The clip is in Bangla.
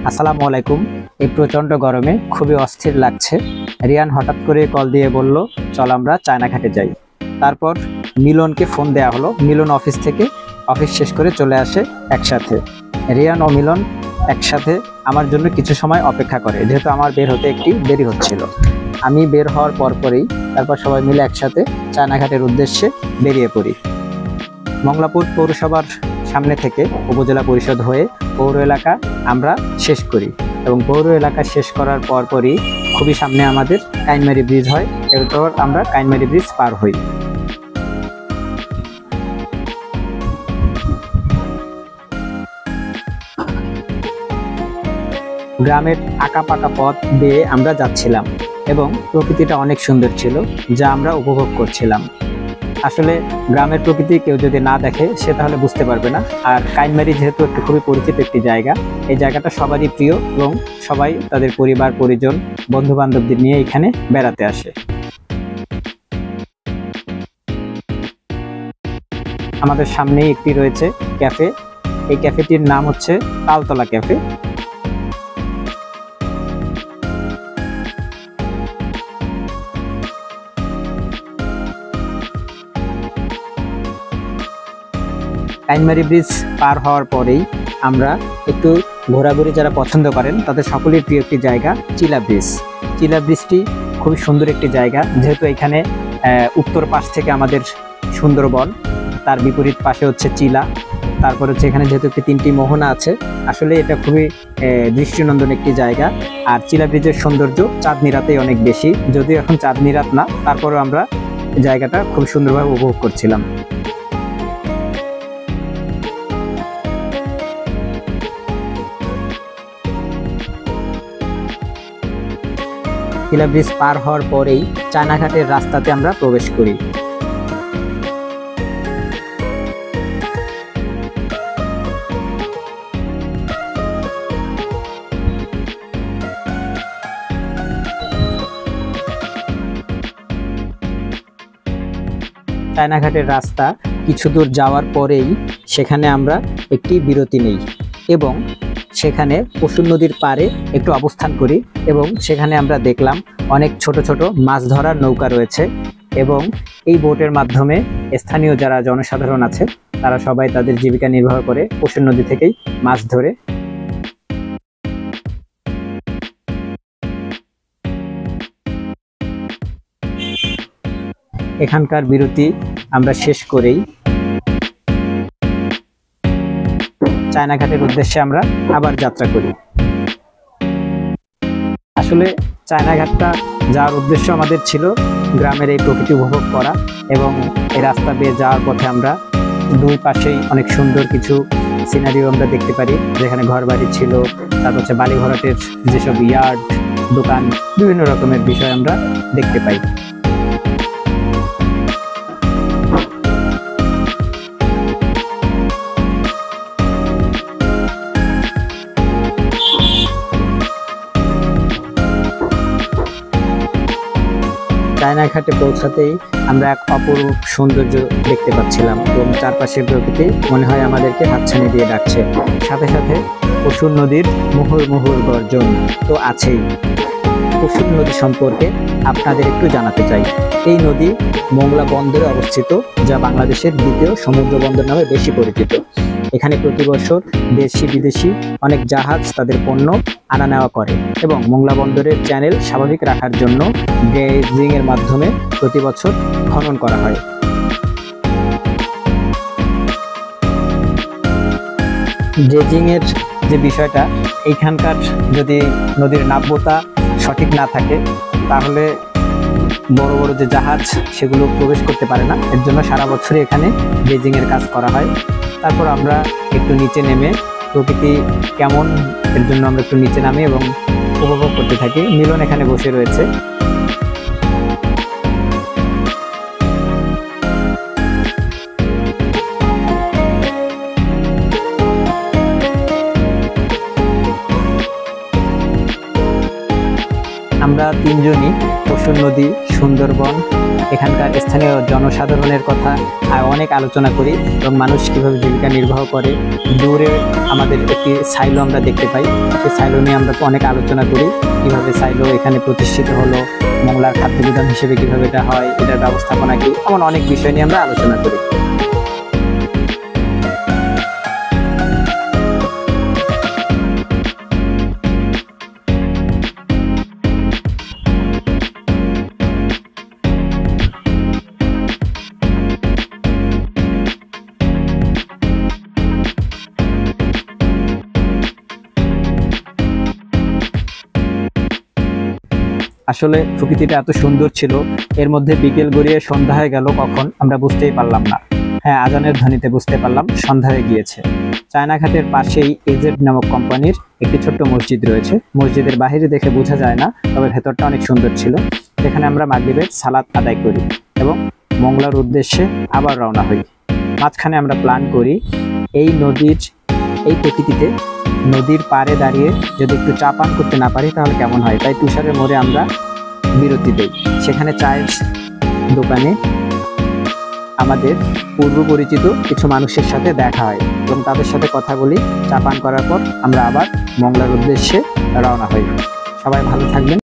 আসসালামু আলাইকুম। এই প্রচণ্ড গরমে খুবই অস্থির লাগছে। রিয়ান হঠাৎ করে কল দিয়ে বলল, চল আমরা চায়নাঘাটে যাই। তারপর মিলনকে ফোন দেওয়া হলো। মিলন অফিস থেকে অফিস শেষ করে চলে আসে একসাথে। রিয়ান ও মিলন একসাথে আমার জন্য কিছু সময় অপেক্ষা করে, যেহেতু আমার বের হতে একটি দেরি হচ্ছিল। আমি বের হওয়ার পরপরই তারপর সবাই মিলে একসাথে চায়নাঘাটের উদ্দেশ্যে বেরিয়ে পড়ি। মংলাপুর পৌরসভার সামনে থেকে উপজেলা পরিষদ হয়ে পৌর এলাকা আমরা শেষ করি এবং পৌর এলাকা শেষ করার পরপরই খুবই সামনে আমাদের কাইনমারি ব্রিজ হয়। এরপর আমরা কাইনমারি ব্রিজ পার হই। গ্রামের আঁকাপাকা পথ দিয়ে আমরা যাচ্ছিলাম এবং প্রকৃতিটা অনেক সুন্দর ছিল, যা আমরা উপভোগ করছিলাম। আসলে গ্রামের প্রকৃতি কেউ যদি না দেখে সে তাহলে বুঝতে পারবে না। আর কাইনমারি যেহেতু একটি খুবই পরিচিত একটি জায়গা, এই জায়গাটা সবারই প্রিয় এবং সবাই তাদের পরিবার পরিজন বন্ধু বান্ধবদের নিয়ে এখানে বেড়াতে আসে। আমাদের সামনেই একটি রয়েছে ক্যাফে। এই ক্যাফেটির নাম হচ্ছে তালতলা ক্যাফে। কাইনমারি ব্রিজ পার হওয়ার পরেই আমরা একটু ঘোরাঘুরি যারা পছন্দ করেন তাদের সকলের প্রিয় একটি জায়গা চিলা ব্রিজ। চিলা ব্রিজটি খুবই সুন্দর একটি জায়গা, যেহেতু এখানে উত্তর পাশ থেকে আমাদের সুন্দরবন, তার বিপরীত পাশে হচ্ছে চিলা, তারপর হচ্ছে এখানে যেহেতু একটি 3টি মোহনা আছে। আসলে এটা খুবই দৃষ্টিনন্দন একটি জায়গা। আর চিলা ব্রিজের সৌন্দর্য চাঁদনি রাতেই অনেক বেশি, যদিও এখন চাঁদনি রাত না, তারপরেও আমরা জায়গাটা খুব সুন্দরভাবে উপভোগ করছিলাম। চিলা ব্রিজ পার হওয়ার পরেই চায়নাঘাটের রাস্তাতে আমরা প্রবেশ করি। চায়নাঘাটের রাস্তা কিছু দূর যাওয়ার পরেই সেখানে আমরা একটি বিরতি নেই এবং সেখানে পশুর নদীর পাড়ে একটু অবস্থান করি এবং সেখানে আমরা দেখলাম অনেক ছোট ছোট মাছ ধরার নৌকা রয়েছে এবং এই বোটের মাধ্যমে স্থানীয় যারা জনসাধারণ আছে তারা সবাই তাদের জীবিকা নির্বাহ করে পশুর নদী থেকেই মাছ ধরে। এখানকার বিরতি আমরা শেষ করেই চায়নাঘাটের উদ্দেশ্যে আমরা আবার যাত্রা করি। আসলে চায়নাঘাটটা যাওয়ার উদ্দেশ্য আমাদের ছিল গ্রামের এই প্রকৃতি উপভোগ করা এবং এই রাস্তা দিয়ে যাওয়ার পথে আমরা দুই পাশেই অনেক সুন্দর কিছু সিনারিও আমরা দেখতে পারি, যেখানে ঘরবাড়ি ছিল, তারপর হচ্ছে বালি ভরাটের যেসব ইয়ার্ড, দোকান, বিভিন্ন রকমের বিষয় আমরা দেখতে পাই। চায়নাঘাটে পৌঁছাতেই আমরা এক অপরূপ সৌন্দর্য দেখতে পাচ্ছিলাম এবং চারপাশের প্রকৃতি মনে হয় আমাদেরকে হাতছানি দিয়ে ডাকছে। সাথে সাথে পশুর নদীর মুহুর মুহুর গর্জন তো আছেই। পশুর নদী সম্পর্কে আপনাদের একটু জানাতে চাই। এই নদী মোংলা বন্দরে অবস্থিত, যা বাংলাদেশের দ্বিতীয় সমুদ্র বন্দর নামে বেশি পরিচিত। এখানে প্রতি বছর দেশি বিদেশি অনেক জাহাজ তাদের পণ্য আনা নেওয়া করে এবং মোংলা বন্দরের চ্যানেল স্বাভাবিক রাখার জন্য ড্রেজিং এর মাধ্যমে প্রতি বছর খনন করা হয়। ড্রেজিং এর যে বিষয়টা, এইখানকার যদি নদীর নাব্যতা সঠিক না থাকে তাহলে বড় বড় যে জাহাজ সেগুলো প্রবেশ করতে পারে না। এর জন্য সারা বছরই এখানে ড্রেজিং এর কাজ করা হয়। তারপর আমরা একটু নিচে নেমে প্রকৃতি কেমন এর জন্য আমরা একটু নিচে নামি এবং উপভোগ করতে থাকি। মিলন এখানে বসে রয়েছে। আমরা আমরা তিনজনই পশুর নদী, সুন্দরবন, এখানকার স্থানীয় জনসাধারণের কথা অনেক আলোচনা করি এবং মানুষ কীভাবে জীবিকা নির্বাহ করে। দূরে আমাদের একটি সাইলো আমরা দেখতে পাই, সেই সাইলো নিয়ে আমরা অনেক আলোচনা করি, কীভাবে সাইলো এখানে প্রতিষ্ঠিত হলো, মংলার খাদ্য বিধান হিসেবে কীভাবে এটা হয়, এটার ব্যবস্থাপনা কী, এমন অনেক বিষয় নিয়ে আমরা আলোচনা করি। আসলে প্রকৃতিটা এত সুন্দর ছিল, এর মধ্যে বিকেল গড়িয়ে সন্ধ্যা হয়ে গেল কখন আমরা বুঝতেই পারলাম না। হ্যাঁ, আজানের ধ্বনিতে বুঝতে পারলাম সন্ধ্যা হয়ে গিয়েছে। চায়নাঘাটের পাশেই এজেড নামক কোম্পানির একটি ছোট্ট মসজিদ রয়েছে। মসজিদের বাহিরে দেখে বোঝা যায় না, তবে ভেতরটা অনেক সুন্দর ছিল। সেখানে আমরা মাগরিবের সালাত আদায় করি এবং মংলার উদ্দেশ্যে আবার রওনা হই। মাঝখানে আমরা প্ল্যান করি এই নদীর, এই প্রকৃতিতে নদীর পাড়ে দাঁড়িয়ে যদি একটু চা পান করতে না পারি তাহলে কেমন হয়। তাই তুষারের মোড়ে আমরা বিরতি দেই। সেখানে চায়ের দোকানে আমাদের পূর্ব পরিচিত কিছু মানুষের সাথে দেখা হয় এবং তাদের সাথে কথা বলি। চা পান করার পর আমরা আবার মংলার উদ্দেশ্যে রওনা হই। সবাই ভালো থাকবেন।